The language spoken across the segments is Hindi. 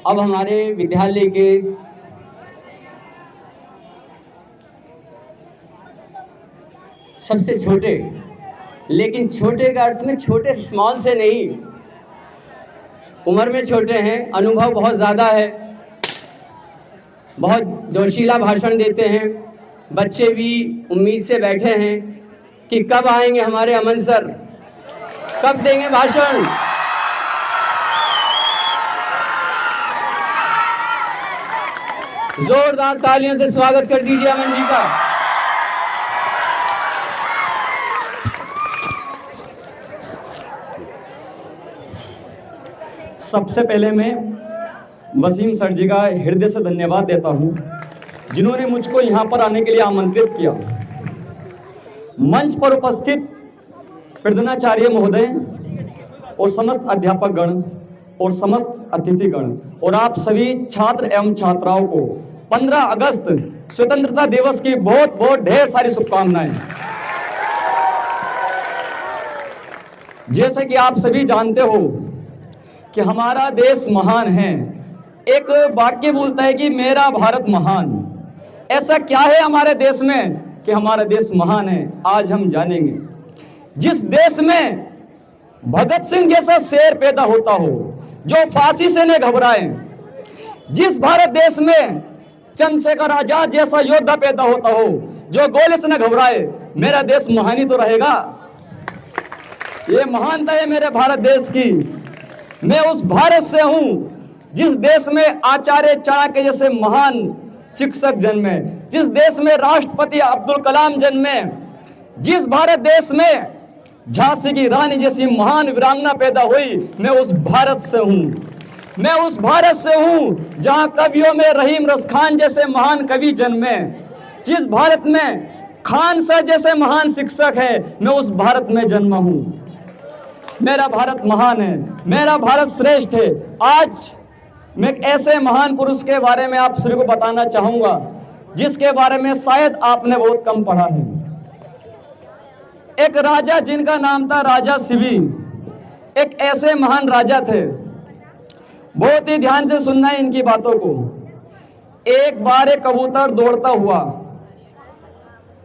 अब हमारे विद्यालय के सबसे छोटे, लेकिन छोटे का अर्थ में छोटे स्मॉल से नहीं, उम्र में छोटे हैं, अनुभव बहुत ज़्यादा है, बहुत जोशीला भाषण देते हैं। बच्चे भी उम्मीद से बैठे हैं कि कब आएंगे हमारे अमन सर, कब देंगे भाषण। जोरदार तालियों से स्वागत कर दीजिए अमन जी का। सबसे पहले मैं वसीम सर जी का हृदय से धन्यवाद देता हूं, जिन्होंने मुझको यहां पर आने के लिए आमंत्रित किया। मंच पर उपस्थित प्रधानाचार्य महोदय और समस्त अध्यापक गण और समस्त अतिथिगण और आप सभी छात्र एवं छात्राओं को 15 अगस्त स्वतंत्रता दिवस की बहुत बहुत ढेर सारी शुभकामनाएं। जैसे कि आप सभी जानते हो कि हमारा देश महान है। एक वाक्य बोलता है कि मेरा भारत महान। ऐसा क्या है हमारे देश में कि हमारा देश महान है, आज हम जानेंगे। जिस देश में भगत सिंह जैसा शेर पैदा होता हो जो फांसी से न घबराए, जिस भारत देश में चंद्रशेखर आजाद जैसा योद्धा पैदा होता हो जो गोले से न घबराए, मेरा देश महान ही तो रहेगा। ये महानता है मेरे भारत देश की। मैं उस भारत से हूं जिस देश में आचार्य चाणक्य जैसे महान शिक्षक जन्मे, जिस देश में राष्ट्रपति अब्दुल कलाम जन्मे, जिस भारत देश में झांसी की रानी जैसी महान वीरांगना पैदा हुई, मैं उस भारत से हूं। मैं उस भारत से हूं जहां कवियों में रहीम रस खान जैसे महान कवि जन्मे, जिस भारत में खान सर जैसे महान शिक्षक है, मैं उस भारत में जन्मा हूं। मेरा भारत महान है, मेरा भारत श्रेष्ठ है। आज मैं एक ऐसे महान पुरुष के बारे में आप सभी को बताना चाहूंगा जिसके बारे में शायद आपने बहुत कम पढ़ा है। एक राजा जिनका नाम था राजा शिवी, एक ऐसे महान राजा थे। बहुत ही ध्यान से सुनना है इनकी बातों को। एक बार एक कबूतर दौड़ता हुआ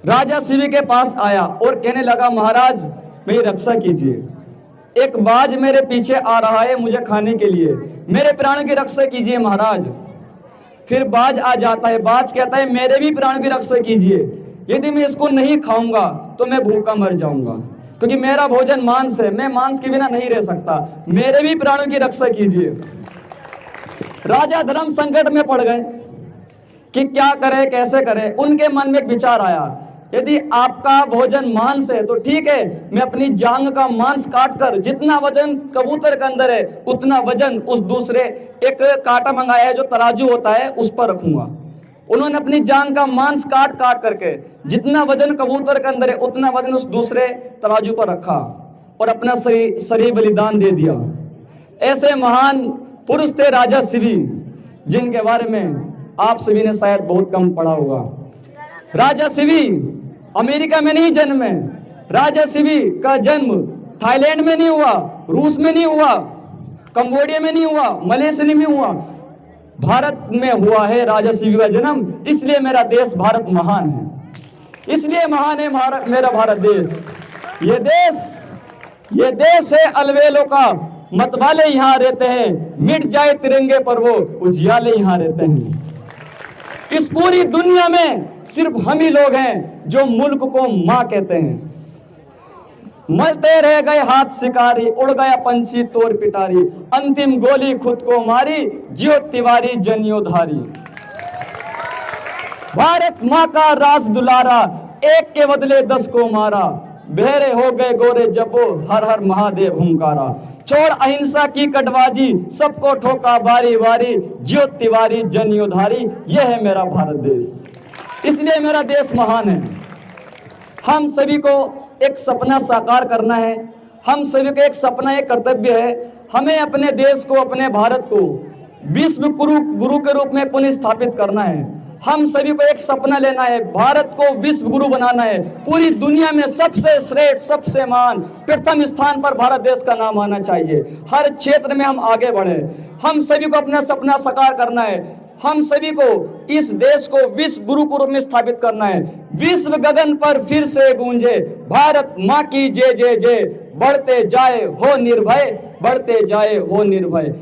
राजा शिवी के पास आया और कहने लगा, महाराज मेरी रक्षा कीजिए, एक बाज मेरे पीछे आ रहा है मुझे खाने के लिए, मेरे प्राणों की रक्षा कीजिए महाराज। फिर बाज आ जाता है, बाज कहता है मेरे भी प्राणों की रक्षा कीजिए, यदि मैं इसको नहीं खाऊंगा तो मैं भूखा मर जाऊंगा, क्योंकि मेरा भोजन मांस है, मैं मांस के बिना नहीं रह सकता, मेरे भी प्राणों की रक्षा कीजिए। राजा धर्म संकट में पड़ गए कि क्या करे कैसे करे। उनके मन में एक विचार आया, यदि आपका भोजन मांस है तो ठीक है, मैं अपनी जांग का मांस काटकर जितना वजन कबूतर के अंदर है उतना वजन उस दूसरे एक कांटा मंगाया है जो तराजू होता है उस पर रखूंगा। उन्होंने अपनी जांग का मांस काट काट करके जितना वजन कबूतर के अंदर है उतना वजन उस दूसरे तराजू पर रखा और अपना शरीर बलिदान दे दिया। ऐसे महान पुरुष थे राजा शिवी, जिनके बारे में आप सभी ने शायद बहुत कम पढ़ा होगा। राजा शिवी अमेरिका में नहीं जन्मे, राजा शिवी का जन्म थाईलैंड में नहीं हुआ, रूस में नहीं हुआ, कंबोडिया में नहीं हुआ, मलेशिया में हुआ, भारत में हुआ है राजा शिवी का जन्म। इसलिए मेरा देश भारत महान है, इसलिए महान है मेरा भारत देश। ये देश है अलवेलों का, मतवाले यहाँ रहते हैं, मिट जाए तिरंगे पर वो उजियाले यहाँ रहते हैं। इस पूरी दुनिया में सिर्फ हम ही लोग हैं जो मुल्क को मां कहते हैं। मलते रह गए हाथ शिकारी, उड़ गया पंछी तोड़ पिटारी, अंतिम गोली खुद को मारी, जियो तिवारी जनियोधारी। भारत माँ का राज दुलारा, एक के बदले 10 को मारा, बहरे हो गए गोरे जबो, हर हर महादेव हुंकारा। छोड़ अहिंसा की कटबाजी, सबको ठोका बारी बारी, जियो तिवारी जनियोधारी। यह है मेरा भारत देश, इसलिए मेरा देश महान है। हम सभी को एक सपना साकार करना है, हम सभी का एक सपना, एक कर्तव्य है। हमें अपने देश को, अपने भारत को विश्व गुरु के रूप में पुनः स्थापित करना है। हम सभी को एक सपना लेना है, भारत को विश्व गुरु बनाना है। पूरी दुनिया में सबसे श्रेष्ठ, सबसे महान, प्रथम स्थान पर भारत देश का नाम आना चाहिए। हर क्षेत्र में हम आगे बढ़े, हम सभी को अपना सपना साकार करना है। हम सभी को इस देश को विश्व गुरु के रूप में स्थापित करना है। विश्व गगन पर फिर से गूंजे भारत माँ की जय जय जय। बढ़ते जाए हो निर्भय, बढ़ते जाए हो निर्भय।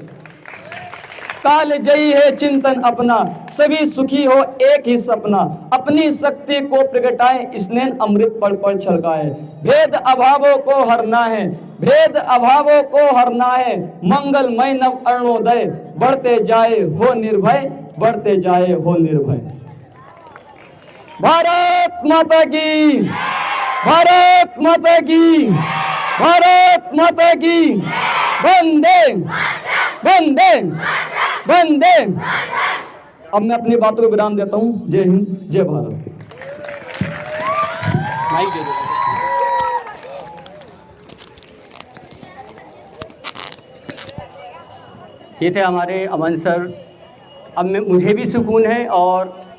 काल जयी है चिंतन अपना, सभी सुखी हो एक ही सपना। अपनी शक्ति को प्रगटाए, स्नेह अमृत पल पल छलकाए। भेद अभावों को हरना है, भेद अभावों को हरना है। मंगलमय नव अरुणोदय, बढ़ते जाए हो निर्भय, बढ़ते जाए हो निर्भय। भारत माता की, भारत माता की, भारत माता की। वंदे वंदे वंदे। अब मैं अपनी बातों को विराम देता हूं। जय हिंद, जय भारत। माइक दे दो। ये थे हमारे अमन सर। अब मुझे भी सुकून है और